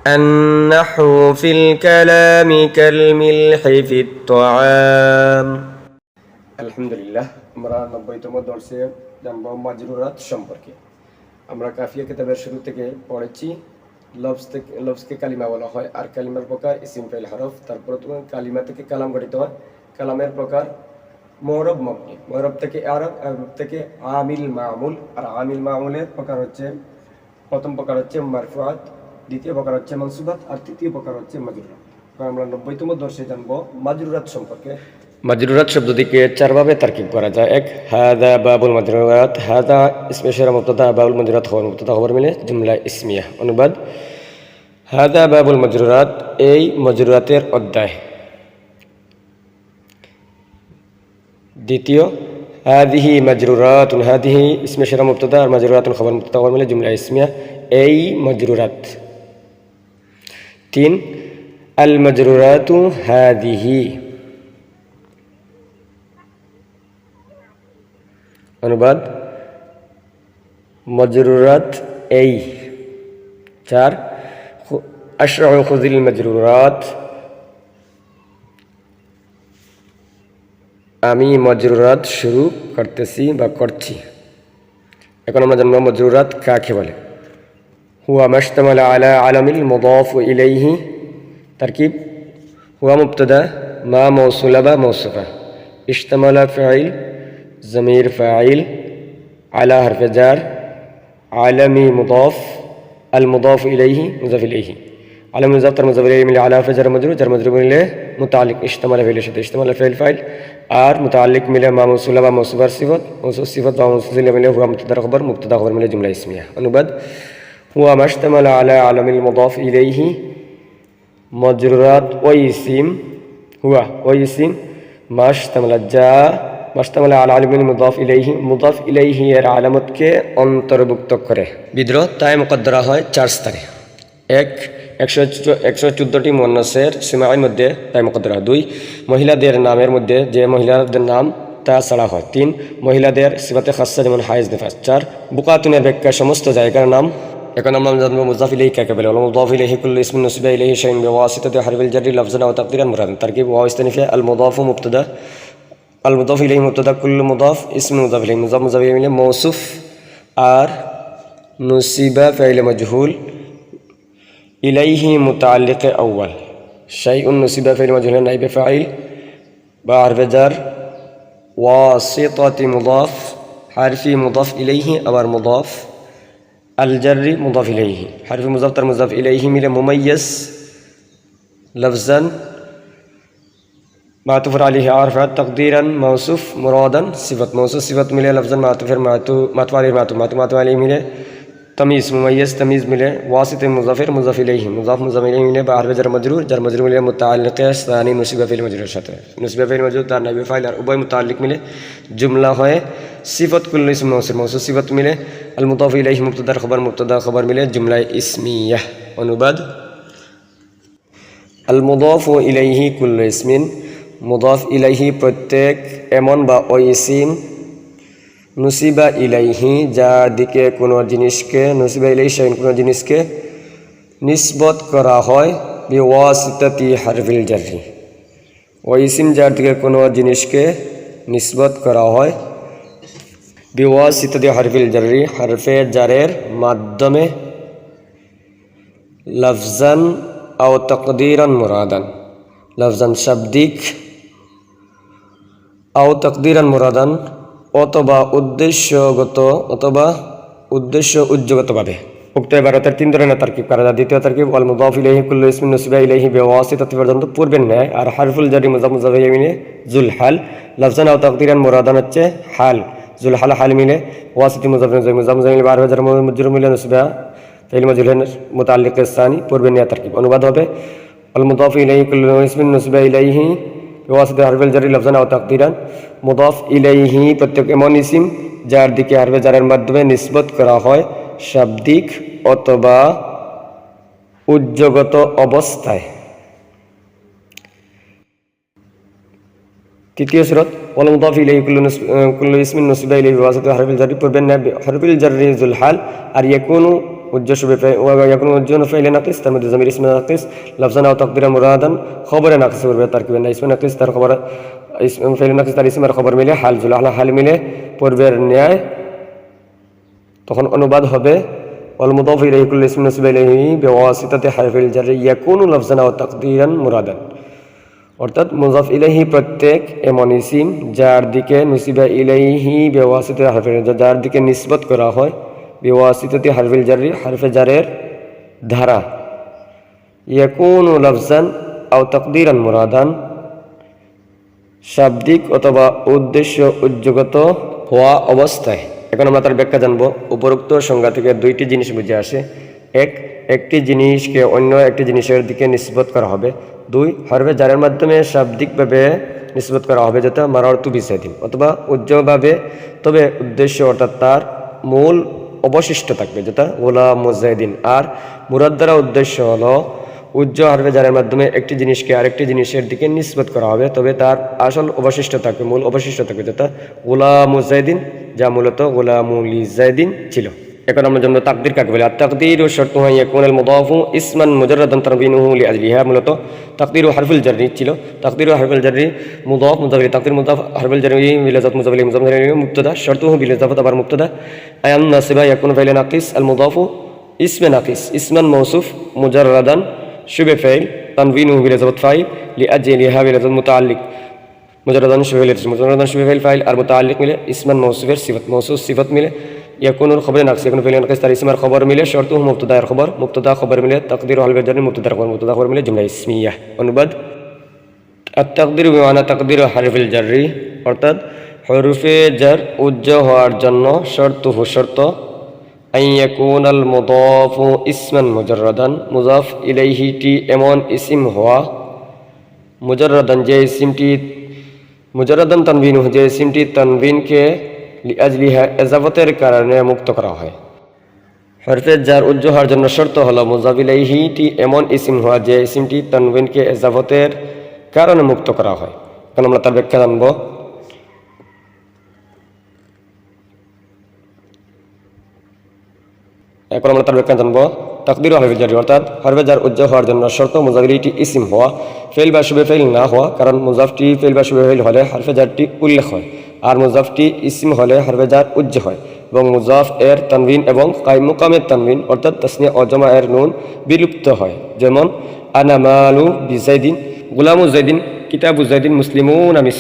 النحو في الكلام كالملح في الطعام. আলহামদুলিল্লাহ, আমরা 90তম দর্শে জানব মাজরুরাত সম্পর্কে। আমরা কাফিয়া কিতাবের শুরু থেকে পড়েছি লফজকে কালিমা বলা হয়, আর কালিমার প্রকার ইসিম ফাইল হরফ। তারপর তোমার কালিমা থেকে কালাম গঠিত হয়। কালামের প্রকার মুরব মবনি, মুরব থেকে আরব, আরব থেকে আমিল মামুল। আর আমিল মামুলের প্রকার হচ্ছে, প্রথম প্রকার হচ্ছে মারফুআত, দ্বিতীয় প্রকার হচ্ছে মানসুবাত, আর তৃতীয় প্রকার হচ্ছে মাজরুরাত। আমরা 90তম দর্শে জানবো মাজরুরাত সম্পর্কে। মাজরুরাত শব্দটিকে চারভাবে তারকিব করা যায়। এক, হাদা বাবুল মাজরুরাত। হাদা ইসমে ইশারা মুবতাদা, বাবুল মাজরুরাত খবর, মুবতাদা খবর মিলে জুমলা ইসমিয়া। অনুবাদ, হাদা বাবুল মাজরুরাত, এই মাজরুরাতের অধ্যায়। দ্বিতীয়, হাদিহি মাজরুরাতুন। হাদিহি ইসমে ইশারা মুবতাদা আর মাজরুরাতুন খবর, মুবতাদা খবর মিলে জুমলা ইসমিয়া, এই মাজরুরাত। তিন, আল মাজরুরাতু হাদিহি। অনুবাদ, মাজরুরাত এই। চার, আশরাউ খুযিল মাজরুরাত। আমি মাজরুরাত শুরু করতেছি বা করছি। এখন আমরা জানবো মাজরুরাত কাকে বলে। হুয়া মাশতামালা আলা আলামিল মুদাফ ইলাইহি। তারকিব, হুয়া মুবতাদা, মা মৌসুলা বা মৌসুফা, ইশতামালা ফাইল, ज़मीर फ़ाइल, आला हरफ जार, आलमी मुदाफ़, अल मुदाफ़ इलैहि मुज़ाफ़ इलैहि। आलमी मुज़ाफ़ तर मुज़ाफ़ इलैहि मिले आला हरफ जार मजरूर मिले मुतालिक इश्तमाल फ़िल शुद्ध इश्तमाल फ़िल फ़ाइल, और मुतालिक मिले मा मौसूला व मौसूफ़ सिफ़त, मौसूफ़ सिफ़त व मौसूफ़ मिले हुआ मुब्तदा ख़बर मिले जुमला इस्मिया। अनुबाद, हुआ मश्तमल आला आलमिल मुदाफ़ इलैहि। मजरूरात व इसिम, हुआ व इसिम, मश्तमल जा মাশতামালা আলা আলামিল মুদাফ ইলাইহি। মুদাফ ইলাইহি এর আলামতকে অন্তর্ভুক্ত করে বিদ্রোহ তাই মুকদ্দরা হয় চার স্থানে। এক, 114টি মুয়ান্নাসের সিমায়ের মধ্যে তাই মুকদ্দরা হয়। দুই, মহিলাদের নামের মধ্যে যে মহিলাদের নাম তা ছাড়া হয়। তিন, মহিলাদের সিফাতে খাসসা যেমন হায়েজ নিফাস। চার, বুকাতুনের ব্যাখ্যা সমস্ত জায়গার নাম। এখন আমরা জানবো মুজাফ ইলাইহি কাকে বলে। মুজাফ ইলাইহি কুল্লু ইসমিন নুসিবা ইলাইহি শাইউন বিওয়াসিতাতি হারফিল জাররি লাফজান ওয়া তাকদিরান মুরাদান। তারকিব, ওয়া ইস্তানিফা, আল মুদাফু মুবতাদা, আল মুদাফ ইলাইহি মুবতাদা, কুল্লু মুদাফ, ইসমু মুদাফ ইলাইহি, মুদাফ মুদাফ ইলাইহি মিলে মৌসুফ, আর নুসিবা ফাইল মাজহুল, ইলাইহি মুতাআল্লিক আউয়াল, শাইউন নুসিবা ফাইল মাজহুল নাইব ফাইল বা হারফে জার, ওয়াসিতাতি মুদাফ, হারফি মুদাফ ইলাইহি আবার মুদাফ, আল জাররি মুদাফ ইলাইহি, হারফি মুদাফ তার মুদাফ ইলাইহি মিলে মুমাইয়াজ লফজান मातुफ़र अलैहि आरफ़ात तक़दीरन मौसूफ़ मुरादन सिफ़त, मौसूफ़ सिफ़त मिले लफ्ज़न मातुफ़र मातुफ़ अलैहि मातुफ़ अलैहि मिले तमीज़ मुमय्यज़ तमीज़ मिले वासित मुज़फ़िर मुज़फ़ इलैहि मुज़ाफ़ मुज़फ़ इलैहि मिले बाहर जर मजरूर मिले मुताल्लिक़ सानी नुसिबा फ़िल मजरूर साथे नुसिबा फ़िल मजरूर तार नाइब फ़ाइल और उभय मुताल्लिक़ मिले जुमला है सिफ़त कुल्लु इस्म मौसूफ़ मौसूफ़ सिफ़त मिले अल मुदाफ़ इलैहि मुब्तदा ख़बर मिले जुमला इस्मिय्याह। अनुबाद, अल मुदाफ़ इलैहि कुल्लु इस्मिन, মুদাফ ইলাইহি প্রত্যেক এমন বা ওই ইসিম, নুসিবা ইলাইহি যার দিকে কোনো জিনিসকে, নুসিবা ইলাইহি শাইউন কোনো জিনিসকে নিসবত করা হয় বিওয়াসিতাতি হারফিল জাররি। ওই ইসিম যার দিকে কোনো জিনিসকে নিসবত করা হয় বিওয়াসিতাতি হারফিল জাররি, হারফে জারের মাধ্যমে, লফজান আও তাকদীরান মুরাদান, লফজান শাব্দিক, আও তাকদীরান মুরাদান অথবা উদ্দেশ্যগত অথবা উদ্দেশ্য উজ্জগতভাবে। উক্ত ইবারতের তিন ধরনের তারকিব করা যায়। দ্বিতীয় তারকিব, আল মুদাফ ইলাইহি কুল্লু ইসমিন নুসিবা ইলাইহি বিওয়াসিতাতি পর্যন্ত পূর্বের ন্যায়, আর হারফুল জারি মুজাফ মুজাফ ইলাইহি মিলে জুল হাল, লফজান আও তাকদীরান মুরাদান হচ্ছে হাল, জুল হাল হাল মিলে ওয়াসিতি মুজাফ মুজাফ মিলে বারো হাজার মজরুর মিলে নুসিবা ফাইল মাজহুল মুতাআল্লিক সানি পূর্বের ন্যায় তারকিব। অনুবাদ হবে, আল মুদাফ ইলাইহি কুল্লু ইসমিন নুসিবা ইলাইহি বিওয়াসিতাতি হারফিল জারি লফজান আও তাকদীরান। মুদাফ ইলাইহি প্রত্যেক এমন ইসিম যার দিকে হারফে জারের মাধ্যমে নিসবত করা হয় শাব্দিক অথবা উজ্জগত অবস্থায়। তৃতীয় সূরত, ওয়াল মুদাফ ইলাইহি কুল্লু ইসমিন নুসিবা ইলাইহি বিওয়াসিতাতি হারফিল জারি পূর্বের ন্যায় হারফিল জারি জুল হাল, আর ইয়াকুনু উজ্জ শুবে ইয়াকুনু উজ্জুন ফাইলে নাকিস তার মধ্যে জামির ইসমে নাকিস লাফজান আও তাকদিরান মুরাদান খবরে নাকিস করবে তারকিবে না ইসমে নাকিস তার খবর ইসম ফাইলে নাকিস তার ইসমের খবর মিলে হাল জুল আলা হাল মিলে পূর্বের ন্যায় তখন অনুবাদ হবে ওয়াল মুদাফ ইলাইহি কুল্লু ইসমিন নুসিবা ইলাইহি বিওয়াসিতাতি হারফিল জাররি ইয়াকুনু লাফজান আও তাকদিরান মুরাদান অর্থাৎ মুজাফ ইলাইহি প্রত্যেক এমন ইসিম যার দিকে নুসিবা ইলাইহি বিওয়াসিতাতি হারফিল যার দিকে নিসবত করা হয় বিওয়াসিতাতি হারফিল জাররি হারফে জারের ধারা ইয়াকুনু লাফজান আও তাকদিরান মুরাদান শাব্দিক অথবা উদ্দেশ্য উদ্যোগত হওয়া অবস্থায়। এখন আমরা তার ব্যাখ্যা জানবো। উপরোক্ত সংজ্ঞা থেকে দুইটি জিনিস বুঝে আসে। একটি জিনিসকে অন্য একটি জিনিসের দিকে নিসবত করা হবে। দুই, হরফে জারের মাধ্যমে শাব্দিকভাবে নিসবত করা হবে, যেটা মারারতু বিসাইদিন, অথবা উজ্জ্বলভাবে তবে উদ্দেশ্য অর্থাৎ তার মূল অবশিষ্ট থাকবে, যেটা গোলাম মুজাহিদিন। আর মুরাদ দ্বারা উদ্দেশ্য হলো উজ্জ্বল হরফে জারের মাধ্যমে একটি জিনিসকে আরেকটি জিনিসের দিকে নিসবত করা হবে, তবে তার আসল অবশিষ্ট থাকবে, মূল অবশিষ্ট থাকবে, যেটা গোলাম মুজাহিদিন, যা মূলত গোলামুল জাইদিন ছিল। এখন আমরা জানবো তাকদির কাকে বলে। আর তাকদির ও শর্ত হয় ইয়াকুনাল মুদাফু ইসমান মুজাররাদান তানবিনুহু লিআজলিহা, মূলত তাকদির ও হারফুল জাররি ছিল। তাকদির ও হারফুল জাররি মুদাফ মুজাফ তাকদির মুদাফ হারফুল জাররি বিলাজাত মুজাফ ইলাইহি মুজাফ ইলাইহি মুবতাদা শর্তুহু বিলাজাত আবার মুবতাদা আয়ান নাসিবা ইয়াকুন ফাইল নাকিস আল মুদাফু ইসমে নাকিস ইসমান মওসুফ মুজাররাদান শুবে ফাইল তানবিনুহু বিলাজাত ফাইল লিআজলিহা বিলাজাত মুতাআল্লিক মুজাররাদান শুবে ফাইল মুজাররাদান শুবে ফাইল ফাইল আর মুতাআল্লিক মিলে ইসমান মওসুফের সিফাত মওসুফ সিফাত মিলে ইয়াকুনুল খবরে নাকিস ইয়াকুন ফাইল নাকিস তার ইসমের খবর মিলে শর্তুহু মুবতাদার খবর মুবতাদা খবর মিলে তাকদির ও হারফুল জাররি মুবতাদার খবর মুবতাদা খবর মিলে জুমলা ইসমিয়া। অনুবাদ আত-তাকদির বিমানা তাকদির হারফিল জাররি, অর্থাৎ হরফে জার উজ্জ্বল হওয়ার জন্য শর্তুহু শর্ত আন ইয়াকুনাল মুদাফু ইসমান মুজাররাদান মুজাফ ইলাইহিটি এমন ইসিম হওয়া মুজাররাদান যে ইসিমটি মুজাররাদান তানবিনুহু যে ইসিমটি তানবিনকে লিআজলিহা ইজাফতের কারণে মুক্ত করা হয়। হরফে জার উজ্জ্বল হওয়ার জন্য শর্ত হলো মুজাফ ইলাইহিটি এমন ইসিম হওয়া যে ইসিমটি তানবিনকে ইজাফতের কারণে মুক্ত করা হয়। এখন আমরা তার ব্যাখ্যা জানবো। তাকদির হরফে জারি, অর্থাৎ হরফে জার উজ্জ্বল হওয়ার জন্য শর্ত মুজাফ ইলাইহিটি ইসিম হওয়া, ফেল বা শুবে ফেল না হওয়া, কারণ মুজাফটি ফেল বা শুবে ফেল হলে হরফে জারটি উল্লেখ হয়, আর মুজাফটি ইসিম হলে হরফে জার উজ্জ্বল হয়, এবং মুজাফ এর তানবিন এবং কায়েম মুকামের তানবিন অর্থাৎ তাসনিয়া ও জামা এর নুন বিলুপ্ত হয়। যেমন আনা মালু বিজাইদিন, গুলামু জাইদিন, কিতাবু জাইদিন, মুসলিমুন মিসর।